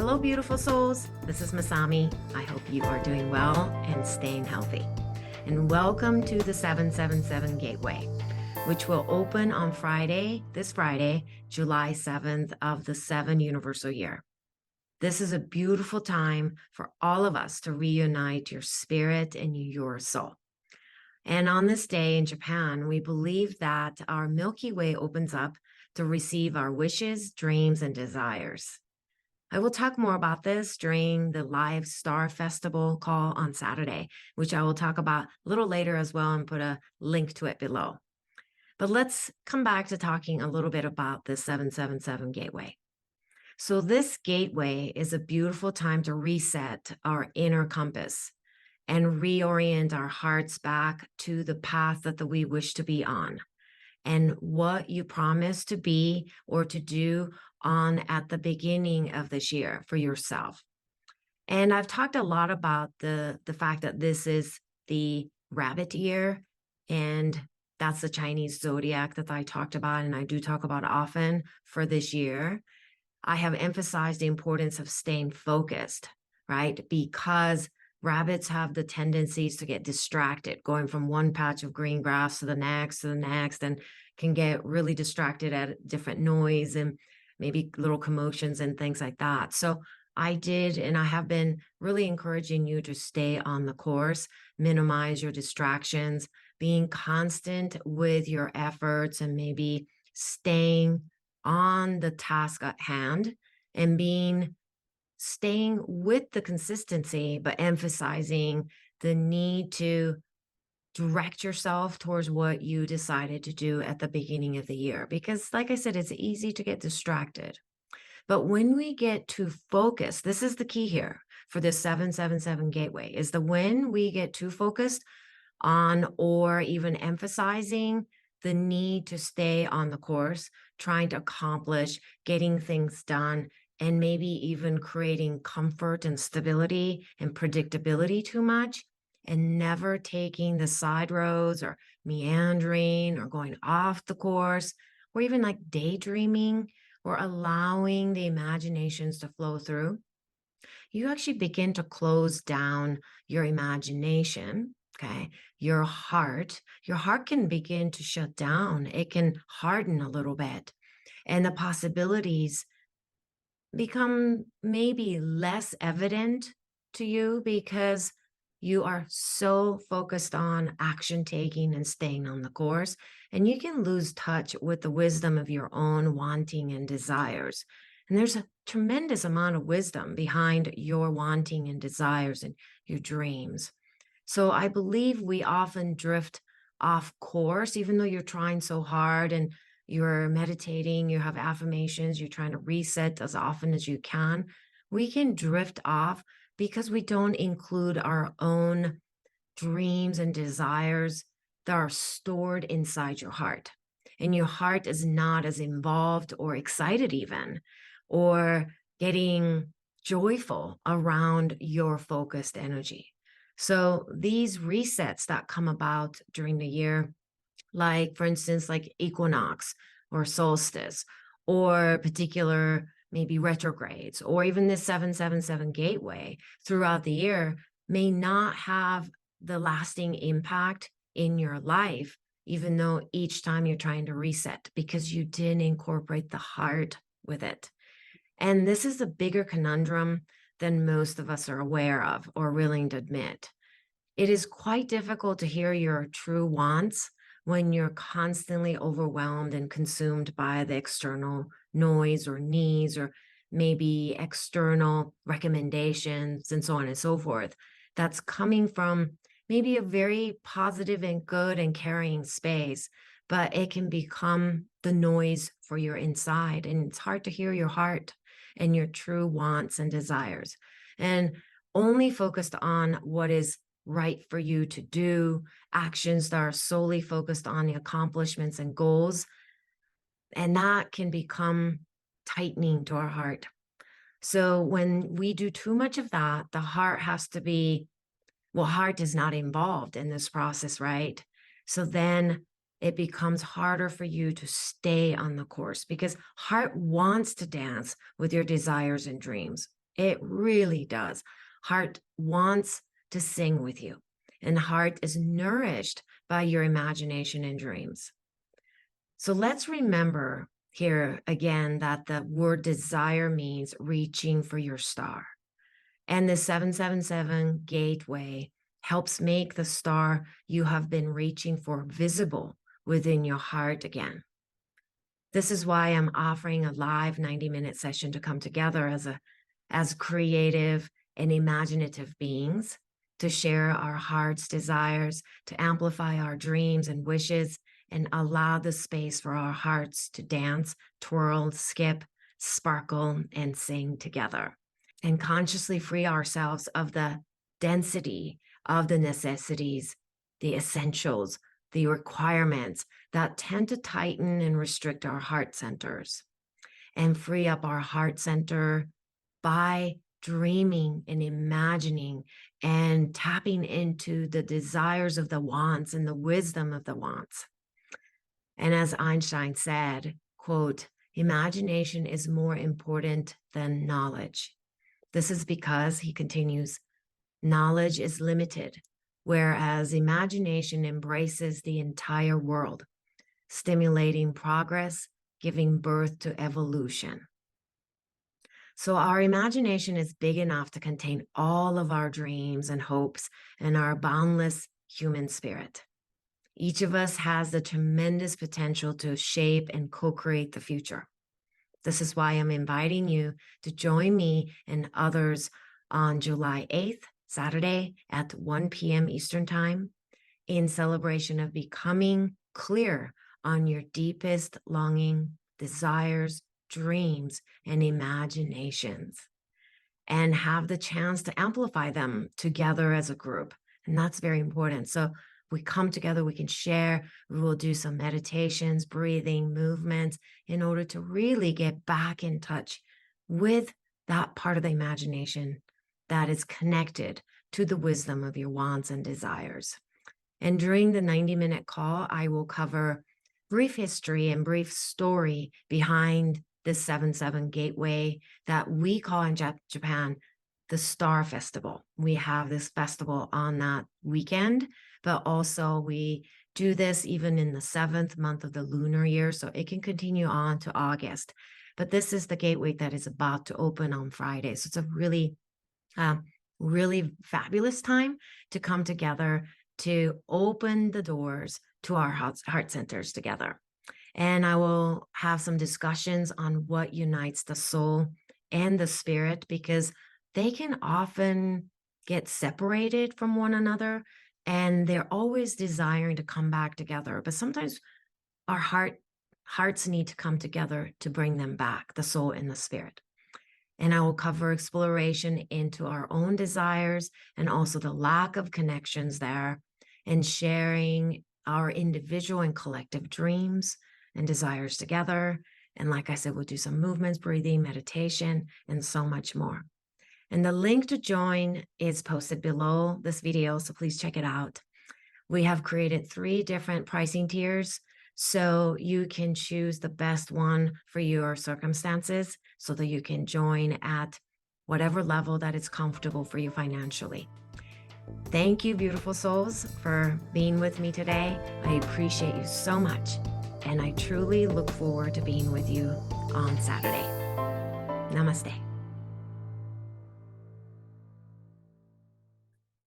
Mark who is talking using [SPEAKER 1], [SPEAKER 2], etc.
[SPEAKER 1] Hello, beautiful souls. This is Masami. I hope you are doing well and staying healthy. And welcome to the 777 Gateway, which will open on this Friday, July 7th of the 7 universal year. This is a beautiful time for all of us to reunite your spirit and your soul. And on this day in Japan, we believe that our Milky Way opens up to receive our wishes, dreams, and desires. I will talk more about this during the live Star Festival call on Saturday, which I will talk about a little later as well and put a link to it below. But let's come back to talking a little bit about the 777 Gateway. So this gateway is a beautiful time to reset our inner compass and reorient our hearts back to the path that we wish to be on and what you promise to be or to do on at the beginning of this year for yourself. And I've talked a lot about the fact that this is the rabbit year, and that's the Chinese zodiac that I talked about, and I do talk about often for this year. I have emphasized the importance of staying focused, right? Because rabbits have the tendencies to get distracted, going from one patch of green grass to the next, and can get really distracted at different noise and maybe little commotions and things like that. So I did, and I have been really encouraging you to stay on the course, minimize your distractions, being constant with your efforts, and maybe staying on the task at hand and staying with the consistency, but emphasizing the need to direct yourself towards what you decided to do at the beginning of the year. Because like I said, it's easy to get distracted. But when we get too focused, this is the key here for this 777 gateway, is that when we get too focused on or even emphasizing the need to stay on the course, trying to accomplish, getting things done, and maybe even creating comfort and stability and predictability too much, and never taking the side roads or meandering or going off the course, or even like daydreaming or allowing the imaginations to flow through, you actually begin to close down your imagination. Okay. Your heart can begin to shut down. It can harden a little bit, and the possibilities become maybe less evident to you because you are so focused on action taking and staying on the course, and you can lose touch with the wisdom of your own wanting and desires. And there's a tremendous amount of wisdom behind your wanting and desires and your dreams. So I believe we often drift off course, even though you're trying so hard and you're meditating, you have affirmations, you're trying to reset as often as you can. We can drift off because we don't include our own dreams and desires that are stored inside your heart. And your heart is not as involved or excited even, or getting joyful around your focused energy. So these resets that come about during the year, like for instance, like equinox or solstice, or particular maybe retrogrades, or even this 777 gateway throughout the year, may not have the lasting impact in your life, even though each time you're trying to reset because you didn't incorporate the heart with it. And this is a bigger conundrum than most of us are aware of or willing to admit. It is quite difficult to hear your true wants when you're constantly overwhelmed and consumed by the external noise or needs, or maybe external recommendations and so on and so forth. That's coming from maybe a very positive and good and caring space, but it can become the noise for your inside, and it's hard to hear your heart and your true wants and desires. And only focused on what is right for you to do, actions that are solely focused on the accomplishments and goals, and that can become tightening to our heart. So when we do too much of that, the heart has to be, well, heart is not involved in this process, right? So then it becomes harder for you to stay on the course because heart wants to dance with your desires and dreams. It really does. Heart wants to sing with you, and heart is nourished by your imagination and dreams. So let's remember here again that the word desire means reaching for your star. And the 777 gateway helps make the star you have been reaching for visible within your heart again. This is why I'm offering a live 90-minute session to come together as creative and imaginative beings, to share our heart's desires, to amplify our dreams and wishes, and allow the space for our hearts to dance, twirl, skip, sparkle, and sing together, and consciously free ourselves of the density of the necessities, the essentials, the requirements that tend to tighten and restrict our heart centers, and free up our heart center by dreaming and imagining and tapping into the desires of the wants and the wisdom of the wants. And as Einstein said, quote, imagination is more important than knowledge. This is because, he continues, knowledge is limited, whereas imagination embraces the entire world, stimulating progress, giving birth to evolution. So our imagination is big enough to contain all of our dreams and hopes and our boundless human spirit. Each of us has the tremendous potential to shape and co-create the future. This is why I'm inviting you to join me and others on July 8th, Saturday at 1 p.m. Eastern Time, in celebration of becoming clear on your deepest longing, desires, dreams, and imaginations, and have the chance to amplify them together as a group. And that's very important. So we come together, we can share, we will do some meditations, breathing, movements, in order to really get back in touch with that part of the imagination that is connected to the wisdom of your wants and desires. And during the 90-minute call, I will cover brief history and brief story behind this 7-7 gateway that we call in Japan the Star Festival. We have this festival on that weekend, but also we do this even in the 7th month of the lunar year, so it can continue on to August. But this is the gateway that is about to open on Friday. So it's a really, really fabulous time to come together to open the doors to our heart centers together. And I will have some discussions on what unites the soul and the spirit, because they can often get separated from one another, and they're always desiring to come back together. But sometimes our hearts need to come together to bring them back, the soul and the spirit. And I will cover exploration into our own desires and also the lack of connections there, and sharing our individual and collective dreams and desires together. And like I said, we'll do some movements, breathing, meditation, and so much more. And the link to join is posted below this video, so please check it out. We have created 3 different pricing tiers, so you can choose the best one for your circumstances so that you can join at whatever level that is comfortable for you financially. Thank you, beautiful souls, for being with me today. I appreciate you so much, and I truly look forward to being with you on Saturday. Namaste.